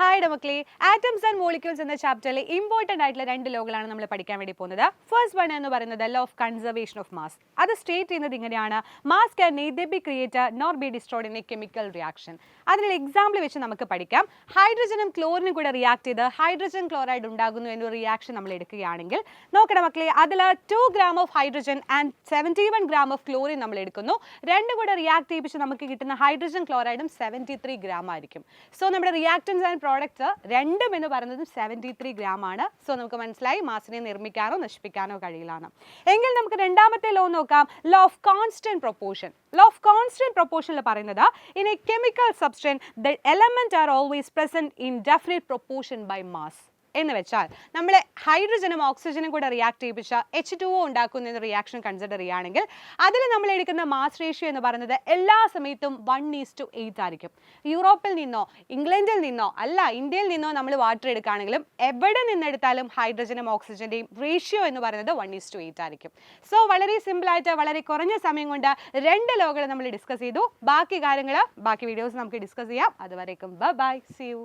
Hi മക്കളെ, atoms and molecules എന്ന ചാപ്റ്ററിലെ important ആയിട്ടുള്ള രണ്ട് ലോകളാണ് നമ്മൾ പഠിക്കാൻ വേണ്ടി പോകുന്നത്. ഫസ്റ്റ് വൺ എന്ന് പറയുന്നത് law of conservation of mass. അത് സ്റ്റേറ്റ് ചെയ്യുന്നത് ഇങ്ങനെയാണ്: mass can neither be created nor B destroyed in a chemical reaction. അതിനൊരു എക്സാമ്പിൾ വെച്ച് നമുക്ക് പഠിക്കാം. ഹൈഡ്രജനും ക്ലോറിനും കൂടെ റിയാക്ട് ചെയ്ത് ഹൈഡ്രജൻ ക്ലോറൈഡ് ഉണ്ടാകുന്നു എന്നൊരു റിയാക്ഷൻ നമ്മൾ എടുക്കുകയാണെങ്കിൽ നോക്കണം മക്കളെ, അതിൽ 2 gram of hydrogen and 71 gram of chlorine നമ്മൾ എടുക്കുന്നു. രണ്ടും കൂടെ റിയാക്ട് ചെയ്യിപ്പിച്ച് നമുക്ക് കിട്ടുന്ന ഹൈഡ്രജൻ ക്ലോറൈഡും 73 gram ആയിരിക്കും. സോ നമ്മുടെ റിയാക്ടൻസ് ആൻഡ് പ്രോഡക്ട്സ് രണ്ടും എന്ന് പറയുന്നത് 73 gram ആണ്. സോ നമുക്ക് മനസ്സിലായി മാസിനെ നിർമ്മിക്കാനോ നശിപ്പിക്കാനോ കഴിയില്ലാണ്. എങ്കിൽ നമുക്ക് രണ്ടാമത്തെ ലോ നോക്കാം, law of constant proportion. Law of constant പ്രൊപ്പോർഷനിൽ പറയുന്നത് in a chemical substance the element are always present in definite proportion by mass. എന്ന് വെച്ചാൽ നമ്മൾ ഹൈഡ്രജനും ഓക്സിജനും കൂടെ റിയാക്ട് ചെയ്യിപ്പിച്ച H2O ഉണ്ടാക്കുന്ന എന്ന റിയാക്ഷൻ കൺസിഡർ ചെയ്യുകയാണെങ്കിൽ അതിൽ നമ്മൾ എടുക്കുന്ന മാസ് റേഷ്യോ എന്ന് പറയുന്നത് എല്ലാ സമയത്തും 1:8 ആയിരിക്കും. യൂറോപ്പിൽ നിന്നോ ഇംഗ്ലണ്ടിൽ നിന്നോ അല്ല ഇന്ത്യയിൽ നിന്നോ നമ്മൾ വാട്ടർ എടുക്കുകയാണെങ്കിലും എവിടെ നിന്നെടുത്താലും ഹൈഡ്രജനും ഓക്സിജന്റെയും റേഷ്യോ എന്ന് പറയുന്നത് 1:8 ആയിരിക്കും. സോ വളരെ സിമ്പിളായിട്ട് വളരെ കുറഞ്ഞ സമയം കൊണ്ട് രണ്ട് ലോകൾ നമ്മൾ ഡിസ്കസ് ചെയ്തു. ബാക്കി കാര്യങ്ങൾ ബാക്കി വീഡിയോസ് നമുക്ക് ഡിസ്കസ് ചെയ്യാം. അതുവരേക്കും ബൈ, സീ യു.